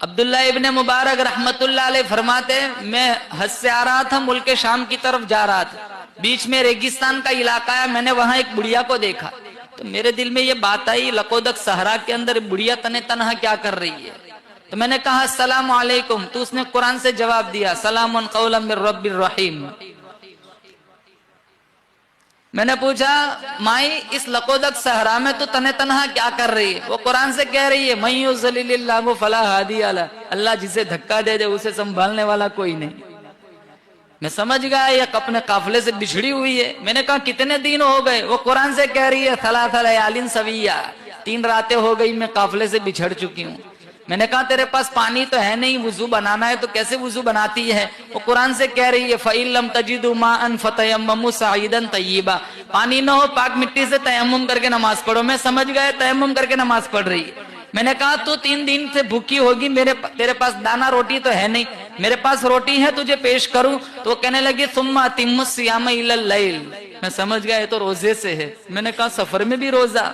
عبداللہ ابن مبارک رحمت اللہ علیہ فرماتے ہیں میں حج سے آ رہا تھا، ملک شام کی طرف جا رہا تھا، بیچ میں ریگستان کا علاقہ ہے، میں نے وہاں ایک بڑھیا کو دیکھا تو میرے دل میں یہ بات آئی لقودق صحرا کے اندر بڑھیا تنے تنہا کیا کر رہی ہے؟ تو میں نے کہا السلام علیکم، تو اس نے قرآن سے جواب دیا سلام قولا من رب الرحیم۔ میں نے پوچھا مائی اس لقودق صحرا میں تو تنے تنہا کیا کر رہی ہے؟ وہ قرآن سے کہہ رہی ہے من یضلل اللہ فلا ہادی لہ، اللہ جسے دھکا دے دے اسے سنبھالنے والا کوئی نہیں۔ میں سمجھ گیا یہ اپنے قافلے سے بچھڑی ہوئی ہے۔ میں نے کہا کتنے دن ہو گئے؟ وہ قرآن سے کہہ رہی ہے ثلاث لیال سویہ، 3 راتیں ہو گئی میں قافلے سے بچھڑ چکی ہوں۔ میں نے کہا تیرے پاس پانی تو ہے نہیں، وضو بنانا ہے تو کیسے وضو بناتی ہے؟ وہ قرآن سے کہہ رہی ہے فَإِن لَمْ تَجِدُوا مَاءً فَتَيَمَّمُوا صَعِيدًا طَيِّبًا، پانی نہ ہو پاک مٹی سے تیمم کر کے نماز پڑھو۔ میں سمجھ گیا تیمم کر کے نماز پڑھ رہی ہے۔ میں نے کہا تو 3 دن سے بھوکی ہوگی، تیرے پاس دانا روٹی تو ہے نہیں، میرے پاس روٹی ہے تجھے پیش کروں؟ تو وہ کہنے لگی ثُمَّ أَتِمُّوا الصِّيَامَ إِلَى اللَّيْلِ۔ میں سمجھ گیا یہ تو روزے سے ہے۔ میں نے کہا سفر میں بھی روزہ؟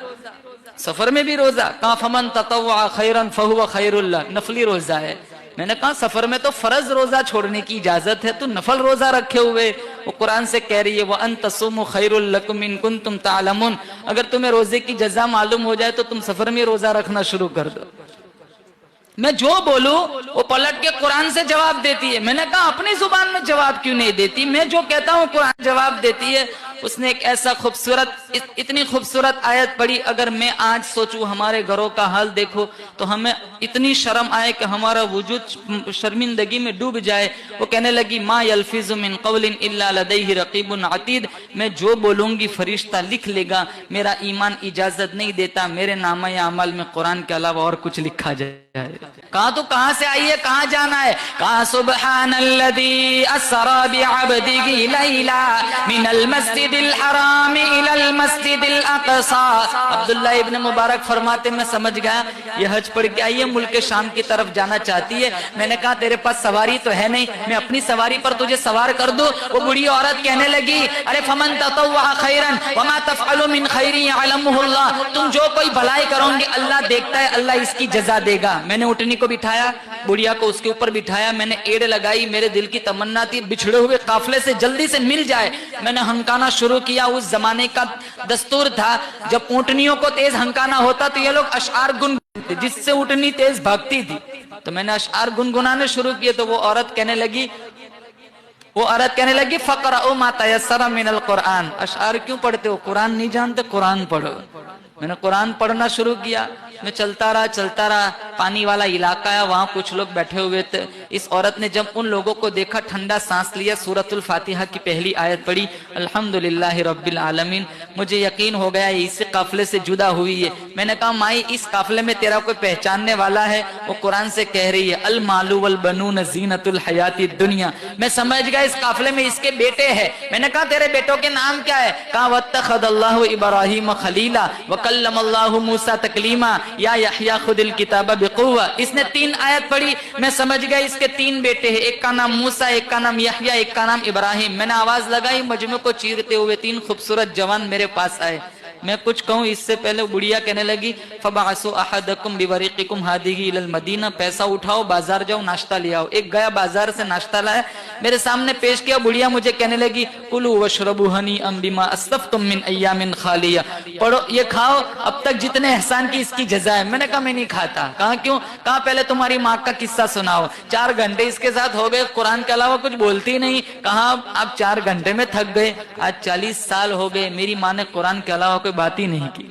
سفر میں بھی روزہ؟ کہا فَمَن تَطَوَّعَ خَيْرًا فَهُوَ خَيْرٌ لَهُ، نفلی روزہ ہے۔ میں نے کہا سفر میں تو فرض روزہ چھوڑنے کی اجازت ہے، تو نفل روزہ رکھے ہوئے؟ وہ قرآن سے کہہ رہی ہے وَأَن تَصُومُوا خَيْرٌ لَكُمْ إِن كُنتُمْ تَعْلَمُونَ، اگر تمہیں روزے کی جزا معلوم ہو جائے تو تم سفر میں روزہ رکھنا شروع کر دو۔ میں جو بولوں وہ پلٹ کے قرآن سے جواب دیتی ہے۔ میں نے کہا اپنی زبان میں جواب کیوں نہیں دیتی؟ میں جو کہتا ہوں قرآن جواب دیتی ہے۔ اس نے ایک ایسا خوبصورت اتنی خوبصورت آیت پڑھی، اگر میں آج سوچوں ہمارے گھروں کا حال دیکھو تو ہمیں اتنی شرم آئے کہ ہمارا وجود شرمندگی میں ڈوب جائے۔ وہ کہنے لگی ما یلفظ من قول الا لدیہ رقیب عتید، میں جو بولوں گی فرشتہ لکھ لے گا، میرا ایمان اجازت نہیں دیتا میرے نامہ اعمال میں قرآن کے علاوہ اور کچھ لکھا جائے۔ کہا تو کہاں سے آئی ہے، کہاں جانا ہے؟ کہا سبحان الذی اسری بعبدہ لیلا من المسجد الحرام الى المسجد الاقصى۔ عبداللہ ابن مبارک فرماتے میں سمجھ گیا یہ حج پڑھ کے آئی ہے، ملک شام کی طرف جانا چاہتی ہے۔ میں نے کہا تیرے پاس سواری تو ہے نہیں، میں اپنی سواری پر تجھے سوار کر دوں؟ وہ بڑی عورت کہنے لگی ارے فمن تطوع خیرا وما تفعل من خیر یعلمہ اللہ، تم جو کوئی بھلائی کرو گے اللہ دیکھتا ہے، اللہ اس کی جزا دے گا۔ میں نے اٹھنی کو بٹھایا، بڑھیا کو اس کے اوپر بٹھایا، میں نے ایڑ لگائی، میرے دل کی تمنا تھی بچھڑے ہوئے قافلے سے جلدی سے مل جائے۔ میں نے ہنکانا شروع کیا۔ اس زمانے کا دستور تھا جب اونٹنیوں کو تیز ہنکانا ہوتا تو یہ لوگ اشعار گنگناتے جس سے اونٹنی تیز بھاگتی تھی، تو میں نے اشعار گنگنانے شروع کیے تو وہ عورت کہنے لگی فقرؤوا ما تیسر من القرآن، اشعار کیوں پڑھتے ہو؟ قرآن نہیں جانتے؟ قرآن پڑھو۔ میں نے قرآن پڑھنا شروع کیا۔ میں چلتا رہا، پانی والا علاقہ ہے، وہاں کچھ لوگ بیٹھے ہوئے تھے۔ اس عورت نے جب ان لوگوں کو دیکھا ٹھنڈا سانس لیا، سورۃ الفاتحہ کی پہلی آیت پڑھی الحمدللہ رب العالمین۔ مجھے یقین ہو گیا یہ اسی قافلے سے جدا ہوئی ہے۔ میں نے کہا مائی اس قافلے میں تیرا کوئی پہچاننے والا ہے؟ وہ قرآن سے کہہ رہی ہے المال والبنون زینت الحیات الدنیا۔ میں سمجھ گیا اس قافلے میں اس کے بیٹے ہیں۔ میں نے کہا تیرے بیٹوں کے نام کیا ہے؟ کہا واتخذ اللہ ابراہیم خلیلا وکلم اللہ موسیٰ تکلیما یا یحییٰ خذ الکتاب بقوہ۔ اس نے 3 آیت پڑھی، میں سمجھ گیا اس کے 3 بیٹے ہیں، ایک کا نام موسیٰ، ایک کا نام یحییٰ، ایک کا نام ابراہیم۔ میں نے آواز لگائی، مجمع کو چیرتے ہوئے 3 خوبصورت جوان میرے پاس آئے۔ میں کچھ کہوں اس سے پہلے بڑھیا کہنے لگی فبعثوا احدکم بورقکم ہذہ الی المدینہ، پیسہ اٹھاؤ بازار جاؤ ناشتہ لے آؤ۔ ایک گیا بازار سے ناشتہ لایا، میرے سامنے پیش کیا، بڑھیا مجھے کہنے لگی کلوا واشربوا ہنیئا بما اسلفتم من ایام خالیہ، پڑھو یہ کھاؤ اب تک جتنے احسان کی اس کی جزا ہے۔ میں نے کہا میں نہیں کھاتا۔ کہا کیوں؟ کہا پہلے تمہاری ماں کا قصہ سناؤ، 4 گھنٹے اس کے ساتھ ہو گئے، قرآن کے علاوہ کچھ بولتی نہیں۔ کہا آپ 4 گھنٹے میں تھک گئے، آج 40 سال ہو گئے میری ماں نے قرآن کے علاوہ کوئی بات ہی نہیں کی۔